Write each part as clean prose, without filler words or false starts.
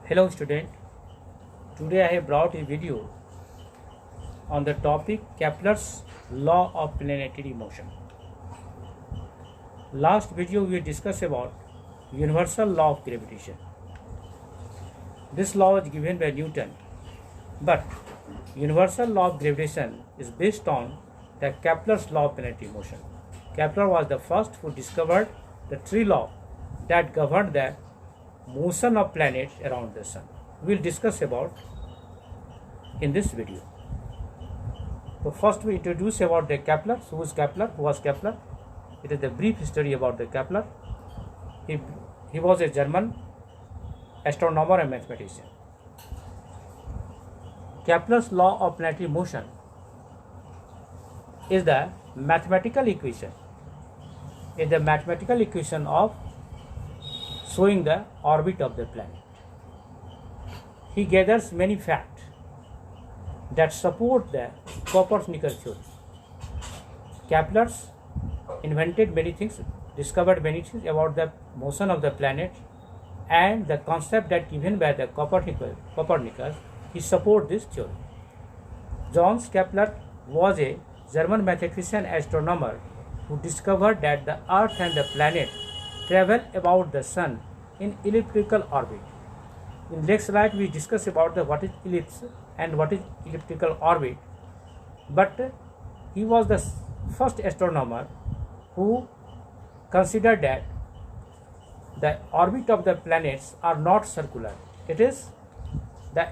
Hello student, today I have brought a video on the topic Kepler's law of planetary motion. Last video we discussed about universal law of gravitation. This law was given by Newton, but universal law of gravitation is based on the Kepler's law of planetary motion. Kepler was the first who discovered the three laws that govern the motion of planets around the sun. We will discuss about in this video. So first we introduce about the Kepler. So who is Kepler? Who was Kepler? It is the brief history about the Kepler. He was a German astronomer and mathematician. Kepler's law of planetary motion is the mathematical equation. Is the mathematical equation of showing the orbit of the planet. He gathers many facts that support the Copernican theory. Kepler invented many things, discovered many things about the motion of the planet, and the concept that given by the Copernicus, he support this theory. Johannes Kepler was a German mathematician and astronomer who discovered that the Earth and the planet travel about the sun in elliptical orbit. In next slide we discuss about what is ellipse and what is elliptical orbit. But he was the first astronomer who considered that the orbit of the planets are not circular. It is the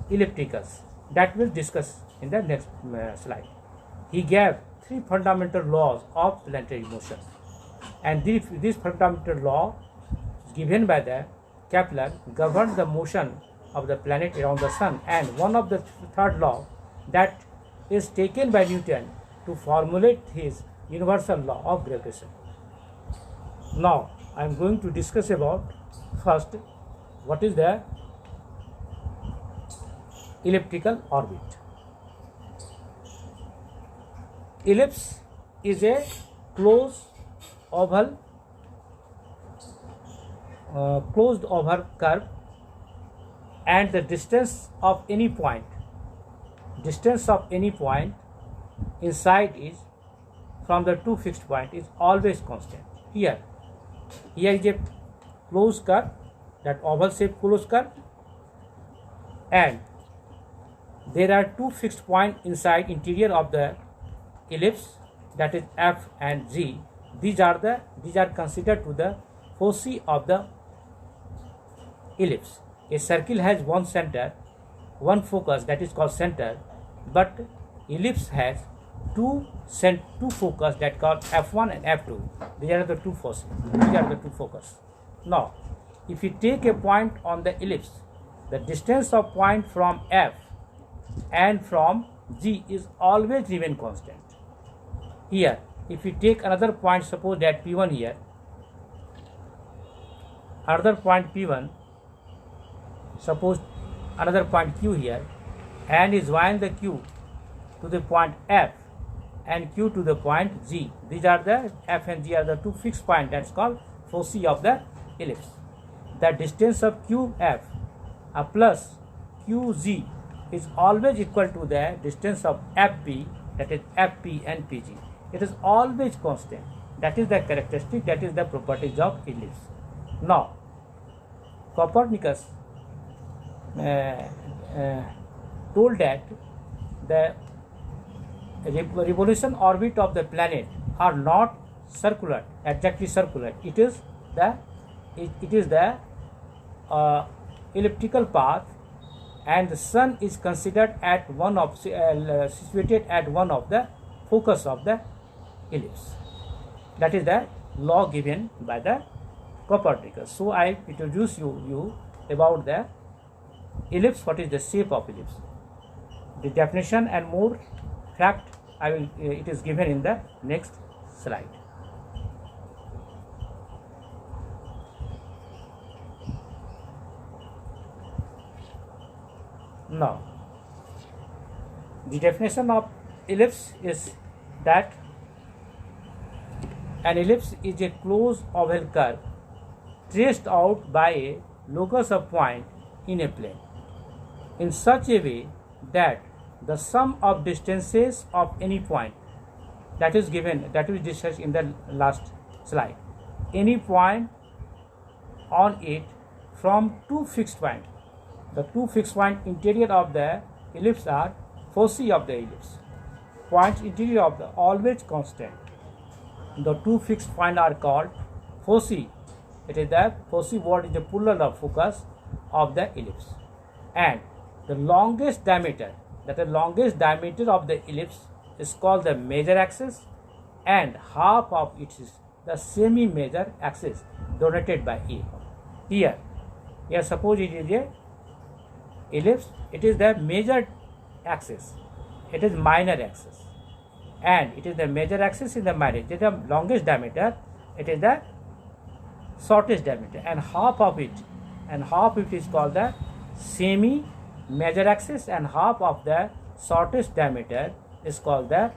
ellipticals. That we'll discuss in the next slide. He gave three fundamental laws of planetary motion. And this fundamental law given by the Kepler governs the motion of the planet around the sun, and one of the third law that is taken by Newton to formulate his universal law of gravitation. Now I am going to discuss about first what is the elliptical orbit. Ellipse is a closed oval curve, and the distance of any point inside is from the two fixed point is always constant. Here is a closed curve, that oval shaped closed curve, and there are two fixed points inside interior of the ellipse, that is F and G. These are considered to the foci of the ellipse. A circle has one center, one focus, that is called center, but ellipse has two focus that called F1 and F2. These are the two foci. These are the two focus. Now, if you take a point on the ellipse, the distance of point from F and from G is always remain constant. Here, if you take another point, suppose that P1 here, another point P1, suppose another point Q here, and is join the Q to the point F and Q to the point G. These are the F and G are the two fixed points, that's called foci of the ellipse. The distance of QF plus QG is always equal to the distance of FP, that is FP and PG. It is always constant. That is the characteristic, that is the properties of ellipse. Now, Copernicus told that the revolution orbit of the planet are not circular, exactly circular. It is the elliptical path, and the sun is considered at one of situated at one of the focus of the ellipse. That is the law given by the Copernicus. So I introduce you about the ellipse. What is the shape of ellipse? The definition and more fact it is given in the next slide. Now, the definition of ellipse is that an ellipse is a closed oval curve traced out by a locus of point in a plane in such a way that the sum of distances of any point that is given, that we discussed in the last slide, any point on it from two fixed points. The two fixed points interior of the ellipse are foci of the ellipse. Points interior of the always constant. The two fixed points are called foci. It is the foci word is the plural of focus of the ellipse. And the longest diameter, that the longest diameter of the ellipse is called the major axis, and half of it is the semi-major axis denoted by A. Here suppose it is a ellipse, it is the major axis, it is minor axis, and it is the major axis in the minor. It is the longest diameter, it is the shortest diameter, and half of it is called the semi-major axis, and half of the shortest diameter is called the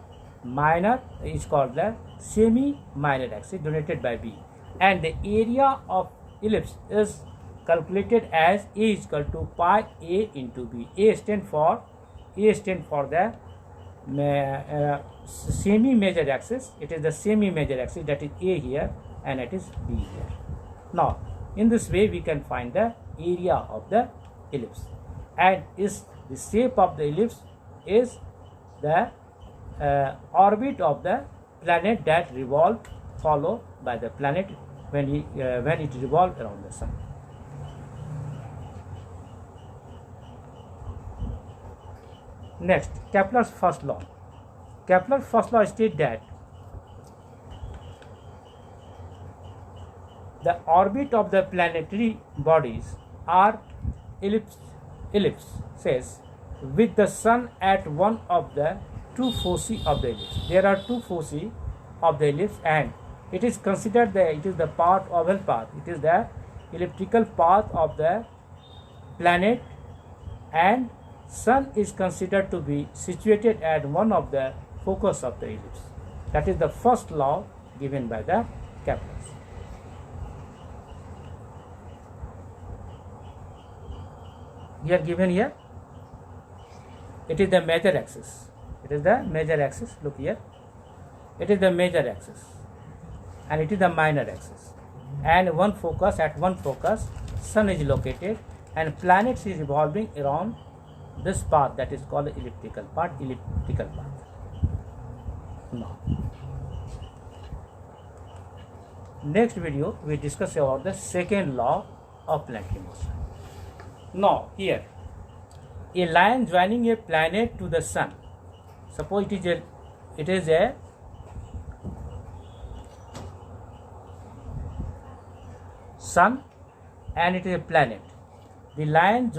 semi-minor axis denoted by B. And the area of ellipse is calculated as A is equal to pi A into B. A stands for the semi-major axis. It is the semi-major axis, that is A here, and it is B here. Now, in this way we can find the area of the ellipse, and is the shape of the ellipse is the orbit of the planet that revolve followed by the planet when it revolves around the sun. Next, Kepler's first law. Kepler's first law states that the orbit of the planetary bodies are ellipses with the sun at one of the two foci of the ellipse. There are two foci of the ellipse, and it is considered it is the oval path. It is the elliptical path of the planet, and sun is considered to be situated at one of the focus of the ellipse. That is the first law given by the Kepler. Here given here, it is the major axis. It is the major axis. Look here. It is the major axis, and it is the minor axis. And at one focus, sun is located, and planets is revolving around this path that is called the elliptical path. Now, next video we discuss about the second law of planetary motion. Now, here, a line joining a planet to the sun. Suppose it is a sun and it is a planet. The line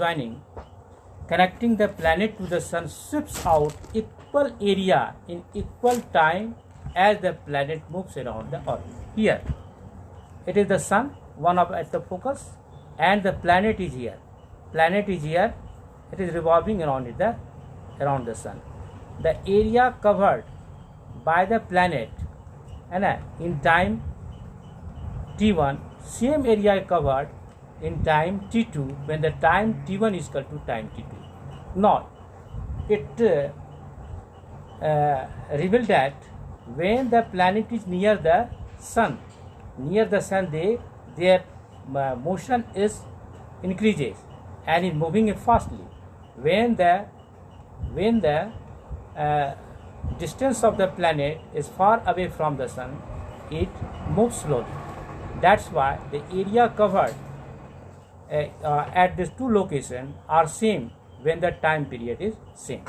connecting the planet to the sun sweeps out equal area in equal time as the planet moves around the orbit. Here, it is the sun, one of at the focus, and the planet is here. Planet is here. It is revolving around the sun. The area covered by the planet, and in time t1, same area covered in time t2 when the time t1 is equal to time t2. Now, it revealed that when the planet is near the sun, their motion is increases and is moving fastly. When the distance of the planet is far away from the sun, it moves slowly. That's why the area covered at these two locations are same when the time period is same.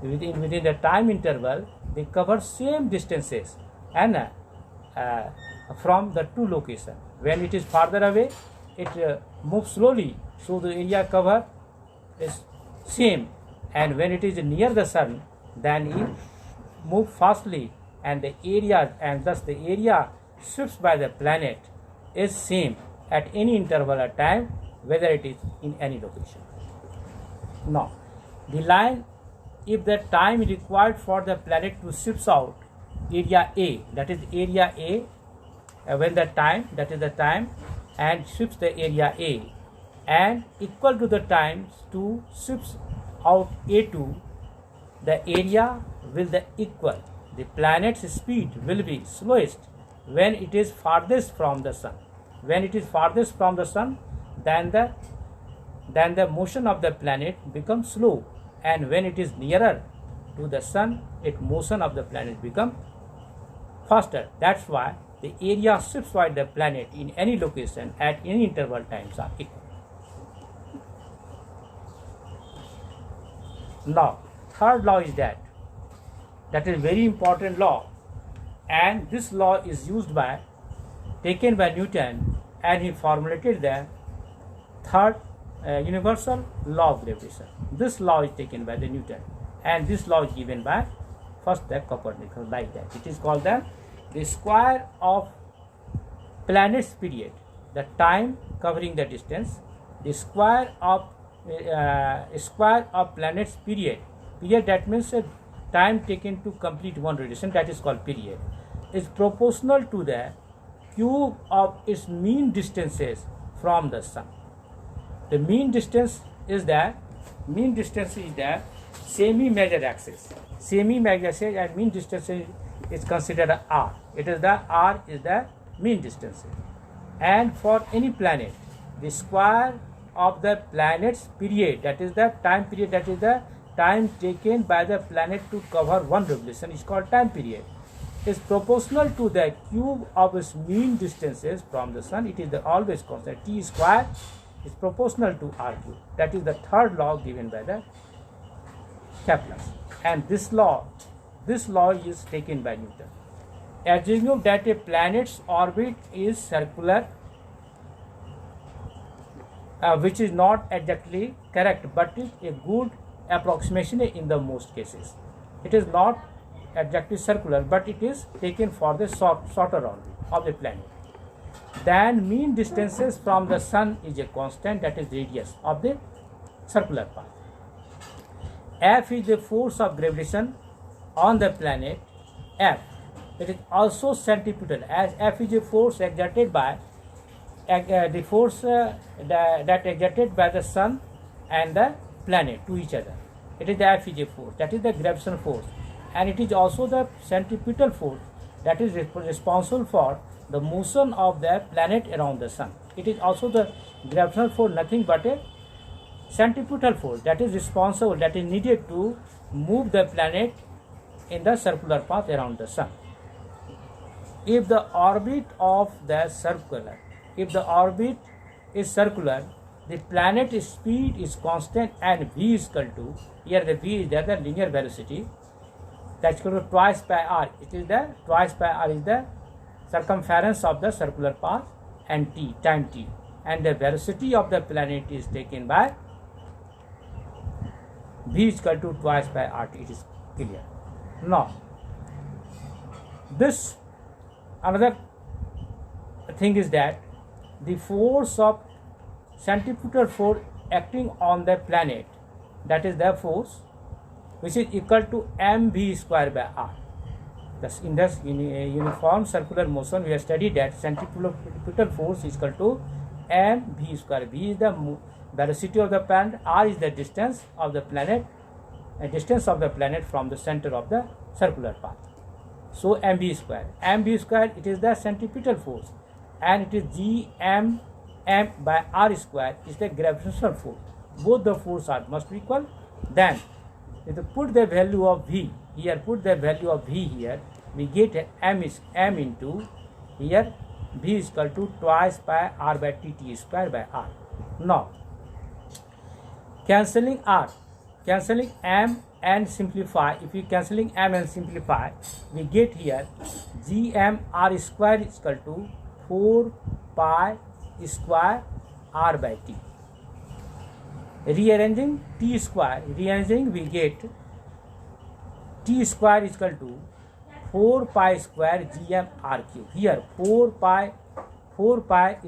Within the time interval, they cover same distances and from the two locations. When it is farther away, it moves slowly, so the area cover is same, and when it is near the sun, then it moves fastly, and the area, and thus the area swept by the planet is same at any interval of time, whether it is in any location. Now, the line, if the time required for the planet to shift out area A, that is area A, when the time, that is the time, and shifts the area A, and equal to the times to ships out A2, the area will be equal. The planet's speed will be slowest when it is farthest from the sun. When it is farthest from the sun, then the motion of the planet becomes slow, and when it is nearer to the sun, its motion of the planet becomes faster. That's why the area shifts by the planet in any location at any interval times are equal. Now, third law is that is very important law, and this law is taken by Newton, and he formulated the third universal law of gravitation. This law is taken by the Newton, and this law is given by first the Copernicus, like that. It is called the square of planet's period, the time covering the distance. The square of planet's period, that means a time taken to complete one radiation, that is called period, is proportional to the cube of its mean distances from the sun. The mean distance is the semi-major axis. Semi-major axis and mean distance is considered r. It is the r is the mean distance. And for any planet, the square of the planet's period, that is the time period, that is the time taken by the planet to cover one revolution, is called time period, is proportional to the cube of its mean distances from the sun. It is always constant. T square is proportional to r cube. That is the third law given by the Kepler. And this law is taken by Newton. Assume that a planet's orbit is circular, which is not exactly correct, but is a good approximation in the most cases. It is not exactly circular, but it is taken for the shorter orbit of the planet. Then mean distances from the sun is a constant, that is radius of the circular path. F is the force of gravitation on the planet F. It is also centripetal, as F is a force exerted by the force that exerted by the sun and the planet to each other. It is the F is a force, that is the gravitational force, and it is also the centripetal force that is responsible for the motion of the planet around the sun. It is also the gravitational force, nothing but a centripetal force that is responsible, that is needed to move the planet in the circular path around the sun. If the orbit is circular, the planet's speed is constant and v is equal to, here the v is the linear velocity, that's equal to twice by r. It is the twice by r is the circumference of the circular path, and t, time t, and the velocity of the planet is taken by v is equal to twice by rt. It is clear. Now, this another thing is that the force of centripetal force acting on the planet, that is the force which is equal to mv square by r. Thus, in this uniform circular motion, we have studied that centripetal force is equal to mv square. V is the velocity of the planet, r is the distance of the planet, from the center of the circular path. So mv square, it is the centripetal force, and it is m by r square is the gravitational force. Both the forces must be equal. Then, if you put the value of v here, we get m into here v is equal to twice by r by t square by r. Now, cancelling m and simplify. If you cancelling m and simplify, we get here gm r square is equal to 4 pi square r by t. Rearranging t square, we get t square is equal to 4 pi square gm r cube. Here 4 pi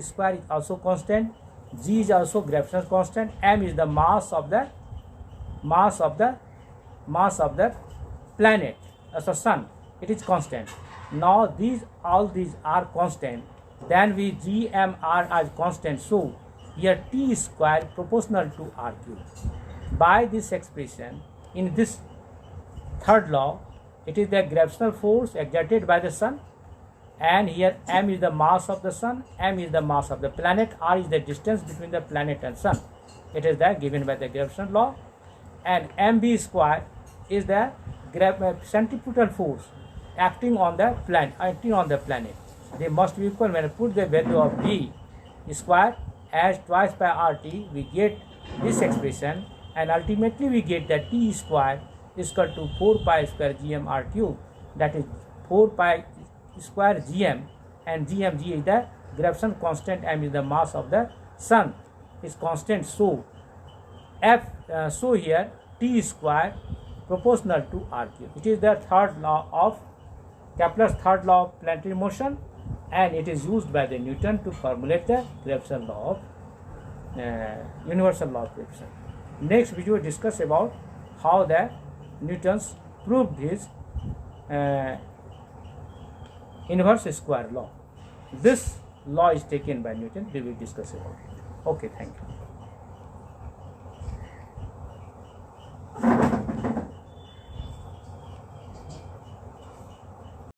square is also constant, g is also gravitational constant, m is the mass of the planet as the sun. It is constant. Now all these are constant. Then we gm r as constant. So here T square proportional to R cube. By this expression, in this third law, it is the gravitational force exerted by the sun, and here m is the mass of the sun, m is the mass of the planet, r is the distance between the planet and sun. It is that given by the gravitational law, and mv square is the centripetal force acting on the planet. They must be equal. When I put the value of v square as twice by rt, we get this expression, and ultimately we get that T square is equal to 4 pi square gm r cube, that is 4 pi square gm, and g is the gravitational constant, m is the mass of the sun is constant. So so here T square proportional to r cube. It is the third law of Kepler's third law of planetary motion, and it is used by the Newton to formulate the gravitational law of universal law of gravitation. Next video will discuss about how the Newton's proved his inverse square law. This law is taken by Newton. We will discuss about it. Okay, thank you.